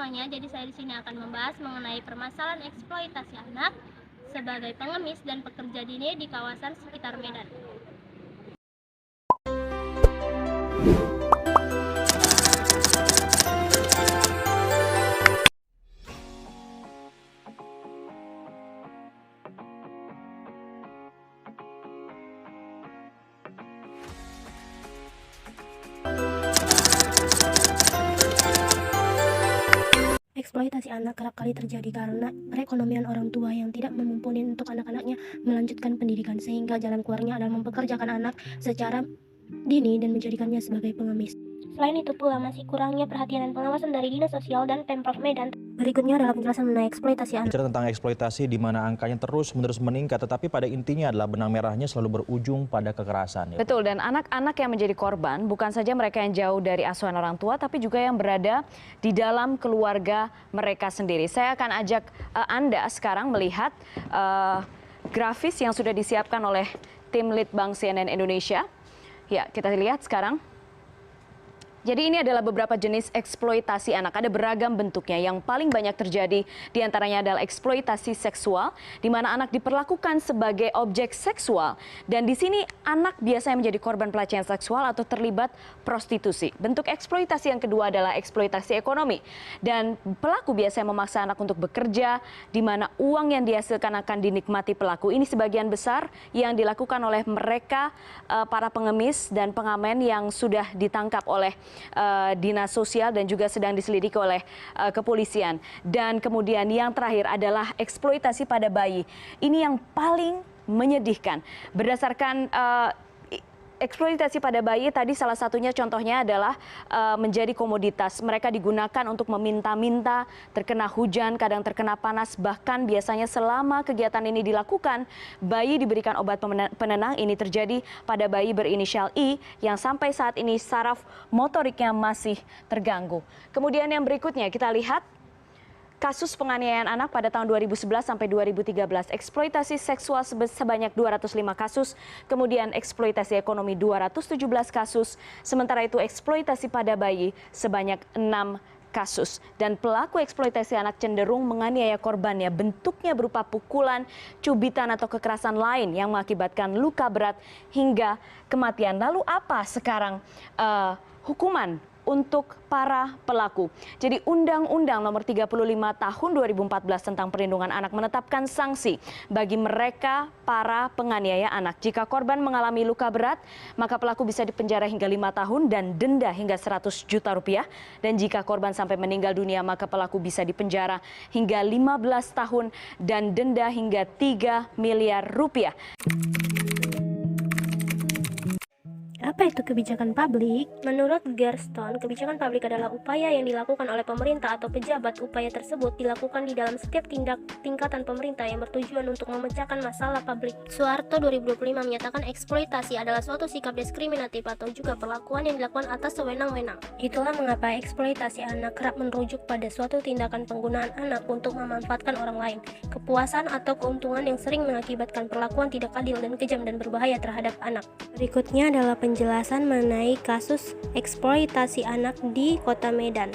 semuanya, jadi saya di sini akan membahas mengenai permasalahan eksploitasi anak sebagai pengemis dan pekerja dini di kawasan sekitar Medan. Eksploitasi anak kerap kali terjadi karena perekonomian orang tua yang tidak mumpuni untuk anak-anaknya melanjutkan pendidikan, sehingga jalan keluarnya adalah mempekerjakan anak secara dini dan menjadikannya sebagai pengemis. Selain itu pula masih kurangnya perhatian dan pengawasan dari Dinas Sosial dan Pemprov Medan. Berikutnya adalah penjelasan mengenai eksploitasi anak. Bicara tentang eksploitasi di mana angkanya terus-menerus meningkat, tetapi pada intinya adalah benang merahnya selalu berujung pada kekerasan. Ya. Betul, dan anak-anak yang menjadi korban bukan saja mereka yang jauh dari asuhan orang tua, tapi juga yang berada di dalam keluarga mereka sendiri. Saya akan ajak Anda sekarang melihat grafis yang sudah disiapkan oleh tim Litbang CNN Indonesia. Ya, kita lihat sekarang. Jadi ini adalah beberapa jenis eksploitasi anak. Ada beragam bentuknya. Yang paling banyak terjadi diantaranya adalah eksploitasi seksual, di mana anak diperlakukan sebagai objek seksual. Dan di sini anak biasanya menjadi korban pelecehan seksual atau terlibat prostitusi. Bentuk eksploitasi yang kedua adalah eksploitasi ekonomi. Dan pelaku biasanya memaksa anak untuk bekerja, di mana uang yang dihasilkan akan dinikmati pelaku. Ini sebagian besar yang dilakukan oleh mereka, para pengemis dan pengamen yang sudah ditangkap oleh Dinas Sosial dan juga sedang diselidiki oleh kepolisian. Dan kemudian yang terakhir adalah eksploitasi pada bayi. Ini yang paling menyedihkan. Berdasarkan eksploitasi pada bayi tadi salah satunya contohnya adalah menjadi komoditas. Mereka digunakan untuk meminta-minta, terkena hujan, kadang terkena panas. Bahkan biasanya selama kegiatan ini dilakukan, bayi diberikan obat penenang. Ini terjadi pada bayi berinisial I yang sampai saat ini saraf motoriknya masih terganggu. Kemudian yang berikutnya kita lihat kasus penganiayaan anak pada tahun 2011 sampai 2013, eksploitasi seksual sebanyak 205 kasus, kemudian eksploitasi ekonomi 217 kasus, sementara itu eksploitasi pada bayi sebanyak 6 kasus. Dan pelaku eksploitasi anak cenderung menganiaya korbannya, bentuknya berupa pukulan, cubitan atau kekerasan lain yang mengakibatkan luka berat hingga kematian. Lalu apa sekarang hukuman untuk para pelaku? Jadi Undang-Undang Nomor 35 Tahun 2014 tentang Perlindungan Anak menetapkan sanksi bagi mereka para penganiaya anak. Jika korban mengalami luka berat, maka pelaku bisa dipenjara hingga 5 tahun dan denda hingga 100 juta rupiah. Dan jika korban sampai meninggal dunia, maka pelaku bisa dipenjara hingga 15 tahun dan denda hingga 3 miliar rupiah. Apa itu kebijakan publik? Menurut Gerstone, kebijakan publik adalah upaya yang dilakukan oleh pemerintah atau pejabat. Upaya tersebut dilakukan di dalam setiap tingkatan pemerintah yang bertujuan untuk memecahkan masalah publik. Soeharto 2025 menyatakan eksploitasi adalah suatu sikap diskriminatif atau juga perlakuan yang dilakukan atas sewenang-wenang. Itulah mengapa eksploitasi anak kerap merujuk pada suatu tindakan penggunaan anak untuk memanfaatkan orang lain, kepuasan atau keuntungan yang sering mengakibatkan perlakuan tidak adil dan kejam dan berbahaya terhadap anak. Berikutnya adalah penjelasan mengenai kasus eksploitasi anak di Kota Medan.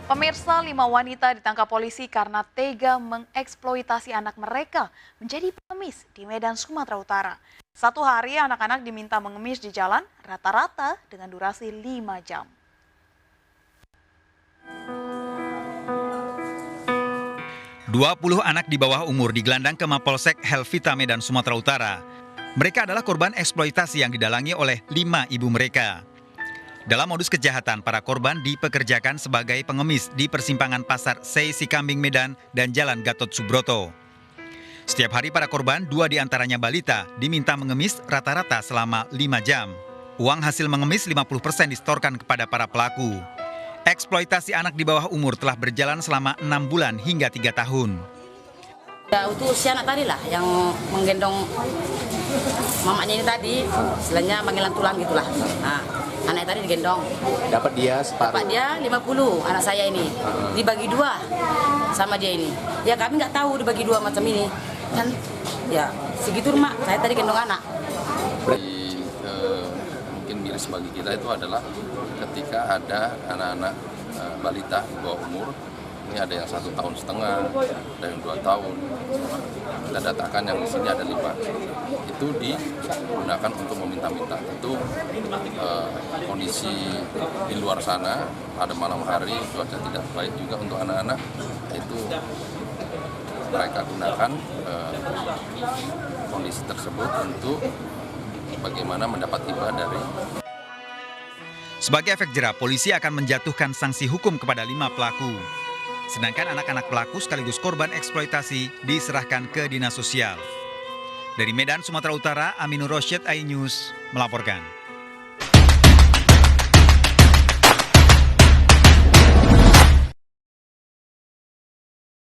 Pemirsa, 5 wanita ditangkap polisi karena tega mengeksploitasi anak mereka menjadi pengemis di Medan, Sumatera Utara. Satu hari anak-anak diminta mengemis di jalan rata-rata dengan durasi 5 jam. "20 anak di bawah umur digelandang ke Mapolsek Helvita, Medan, Sumatera Utara. Mereka adalah korban eksploitasi yang didalangi oleh 5 ibu mereka. Dalam modus kejahatan, para korban dipekerjakan sebagai pengemis di persimpangan Pasar Sei Sikambing Medan dan Jalan Gatot Subroto. Setiap hari para korban, 2 diantaranya balita, diminta mengemis rata-rata selama 5 jam. Uang hasil mengemis 50% disetorkan kepada para pelaku. Eksploitasi anak di bawah umur telah berjalan selama 6 bulan hingga 3 tahun. Ya, untuk si anak tadi lah yang menggendong mamanya ini tadi, istilahnya panggilan tulang gitulah. Nah, anak tadi digendong. Dapat dia separuh? Dapat dia 50, anak saya ini. Dibagi 2 sama dia ini. Ya kami nggak tahu dibagi 2 macam ini. Kan ya segitu mak, saya tadi gendong anak. Mungkin miris bagi kita itu adalah ketika ada anak-anak balita di bawah umur. Ini ada yang 1,5 tahun, ada yang 2 tahun. Kita datakan yang di sini ada 5. Itu digunakan untuk meminta-minta. Tentu kondisi di luar sana pada malam hari cuaca tidak baik juga untuk anak-anak. Itu mereka gunakan kondisi tersebut untuk bagaimana mendapat hibah dari. Sebagai efek jera, polisi akan menjatuhkan sanksi hukum kepada 5 pelaku. Sedangkan anak-anak pelaku sekaligus korban eksploitasi diserahkan ke Dinas Sosial. Dari Medan, Sumatera Utara, Aminur Rosyid, iNews melaporkan.